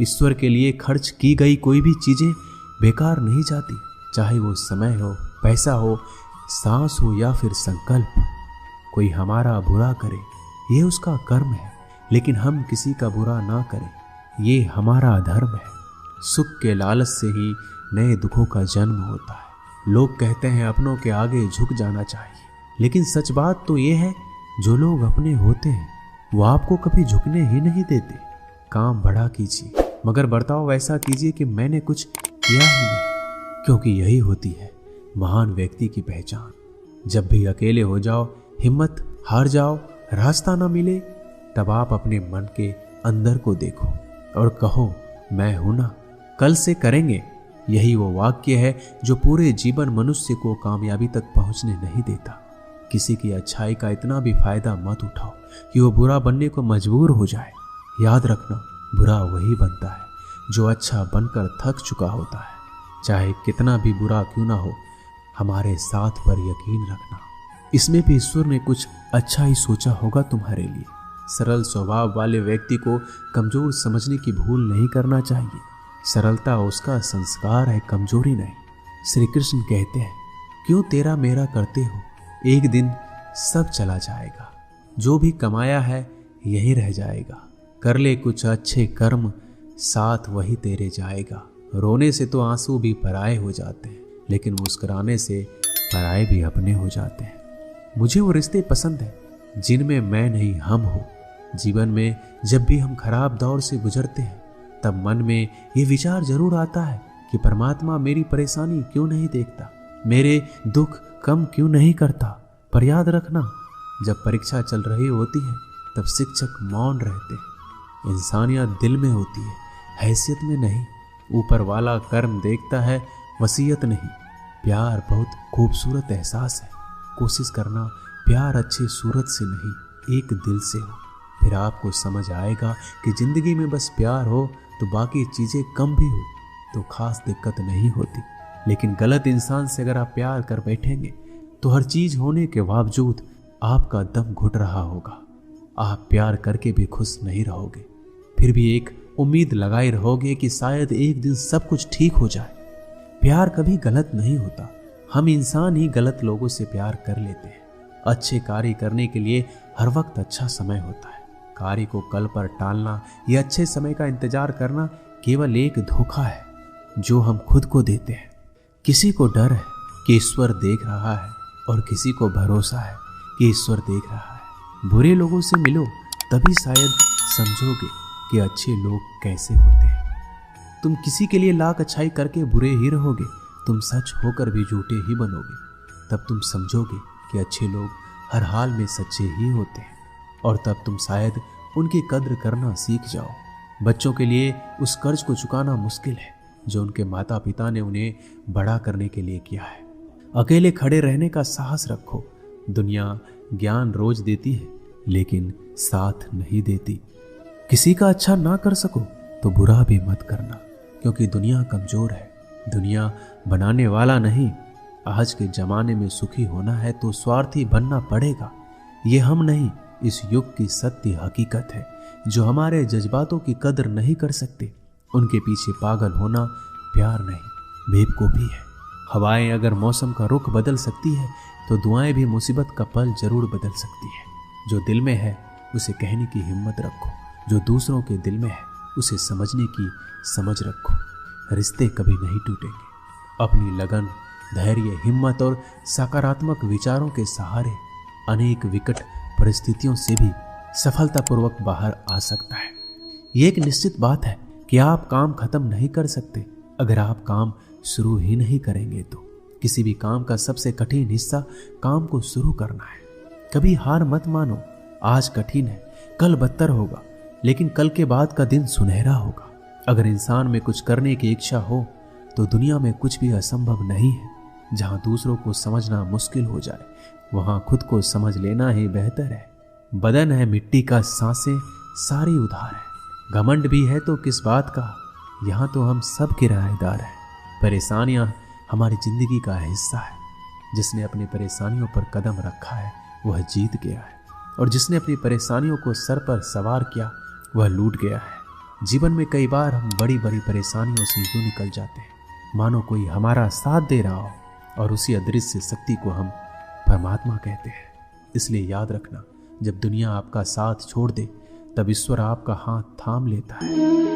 ईश्वर के लिए खर्च की गई कोई भी चीजें बेकार नहीं जाती, चाहे वो समय हो, पैसा हो, सांस हो या फिर संकल्प। कोई हमारा बुरा करे ये उसका कर्म है, लेकिन हम किसी का बुरा ना करें ये हमारा धर्म है। सुख के लालच से ही नए दुखों का जन्म होता है। लोग कहते हैं अपनों के आगे झुक जाना चाहिए, लेकिन सच बात तो ये है जो लोग अपने होते हैं वो आपको कभी झुकने ही नहीं देते। काम बड़ा कीजिए मगर बर्ताव ऐसा कीजिए कि मैंने कुछ किया ही नहीं, क्योंकि यही होती है महान व्यक्ति की पहचान। जब भी अकेले हो जाओ, हिम्मत हार जाओ, रास्ता ना मिले, तब आप अपने मन के अंदर को देखो और कहो मैं हूं ना, कल से करेंगे। यही वो वाक्य है जो पूरे जीवन मनुष्य को कामयाबी तक पहुंचने नहीं देता। किसी की अच्छाई का इतना भी फायदा मत उठाओ कि वो बुरा बनने को मजबूर हो जाए। याद रखना, बुरा वही बनता है जो अच्छा बनकर थक चुका होता है। चाहे कितना भी बुरा क्यों ना हो, हमारे साथ पर यकीन रखना, इसमें भी ईश्वर ने कुछ अच्छा ही सोचा होगा तुम्हारे लिए। सरल स्वभाव वाले व्यक्ति को कमजोर समझने की भूल नहीं करना चाहिए। सरलता उसका संस्कार है, कमजोरी नहीं। श्री कृष्ण कहते हैं, क्यों तेरा मेरा करते हो, एक दिन सब चला जाएगा। जो भी कमाया है यही रह जाएगा। कर ले कुछ अच्छे कर्म, साथ वही तेरे जाएगा। रोने से तो आंसू भी पराए हो जाते हैं, लेकिन मुस्कुराने से पराए भी अपने हो जाते हैं। मुझे वो रिश्ते पसंद हैं जिनमें मैं नहीं हम हो। जीवन में जब भी हम खराब दौर से गुजरते हैं, तब मन में ये विचार जरूर आता है कि परमात्मा मेरी परेशानी क्यों नहीं देखता, मेरे दुख कम क्यों नहीं करता। पर याद रखना, जब परीक्षा चल रही होती है तब शिक्षक मौन रहते हैं। इंसानियत दिल में होती है, हैसियत में नहीं। ऊपर वाला कर्म देखता है, वसीयत नहीं। प्यार बहुत खूबसूरत एहसास है। कोशिश करना प्यार अच्छी सूरत से नहीं, एक दिल से हो। फिर आपको समझ आएगा कि जिंदगी में बस प्यार हो तो बाकी चीजें कम भी हो तो खास दिक्कत नहीं होती। लेकिन गलत इंसान से अगर आप प्यार कर बैठेंगे तो हर चीज होने के बावजूद आपका दम घुट रहा होगा। आप प्यार करके भी खुश नहीं रहोगे, फिर भी एक उम्मीद लगाए रहोगे कि शायद एक दिन सब कुछ ठीक हो जाए। प्यार कभी गलत नहीं होता, हम इंसान ही गलत लोगों से प्यार कर लेते हैं। अच्छे कार्य करने के लिए हर वक्त अच्छा समय होता है। कार्य को कल पर टालना या अच्छे समय का इंतजार करना केवल एक धोखा है जो हम खुद को देते हैं। किसी को डर है कि ईश्वर देख रहा है और किसी को भरोसा है कि ईश्वर देख रहा है। बुरे लोगों से मिलो तभी शायद समझोगे कि अच्छे लोग कैसे होते हैं। तुम किसी के लिए लाख अच्छाई करके बुरे ही रहोगे, तुम सच होकर भी झूठे ही बनोगे। तब तुम समझोगे कि अच्छे लोग हर हाल में सच्चे ही होते हैं, और तब तुम शायद उनकी कद्र करना सीख जाओ। बच्चों के लिए उस कर्ज को चुकाना मुश्किल है जो उनके माता पिता ने उन्हें बड़ा करने के लिए किया है। अकेले खड़े रहने का साहस रखो। दुनिया ज्ञान रोज देती है लेकिन साथ नहीं देती। किसी का अच्छा ना कर सको तो बुरा भी मत करना, क्योंकि दुनिया कमजोर है, दुनिया बनाने वाला नहीं। आज के जमाने में सुखी होना है तो स्वार्थी बनना पड़ेगा। ये हम नहीं, इस युग की सत्य हकीकत है। जो हमारे जज्बातों की कदर नहीं कर सकते उनके पीछे पागल होना प्यार नहीं, बेवकूफी है। हवाएं अगर मौसम का रुख बदल सकती है तो दुआएं भी मुसीबत का पल जरूर बदल सकती है। जो दिल में है उसे कहने की हिम्मत रखो, जो दूसरों के दिल में है उसे समझने की समझ रखो। रिश्ते कभी नहीं टूटेंगे। अपनी लगन, धैर्य, हिम्मत और सकारात्मक विचारों के सहारे अनेक विकट परिस्थितियों से भी सफलतापूर्वक बाहर आ सकता है। ये एक निश्चित बात है कि आप काम खत्म नहीं कर सकते अगर आप काम शुरू ही नहीं करेंगे। तो किसी भी काम का सबसे कठिन हिस्सा काम को शुरू करना है। कभी हार मत मानो। आज कठिन है, कल बदतर होगा, लेकिन कल के बाद का दिन सुनहरा होगा। अगर इंसान में कुछ करने की इच्छा हो तो दुनिया में कुछ भी असंभव नहीं है। जहां दूसरों को समझना मुश्किल हो जाए वहां खुद को समझ लेना ही बेहतर है। बदन है मिट्टी का, सांसें सारी उधार है। घमंड भी है तो किस बात का, यहाँ तो हम सब किराएदार हैं। परेशानियां हमारी जिंदगी का हिस्सा है। जिसने अपनी परेशानियों पर कदम रखा है वह जीत गया है, और जिसने अपनी परेशानियों को सर पर सवार किया वह लूट गया है। जीवन में कई बार हम बड़ी बड़ी परेशानियों से यूं निकल जाते हैं मानो कोई हमारा साथ दे रहा हो, और उसी अदृश्य शक्ति को हम परमात्मा कहते हैं। इसलिए याद रखना, जब दुनिया आपका साथ छोड़ दे तब ईश्वर आपका हाथ थाम लेता है।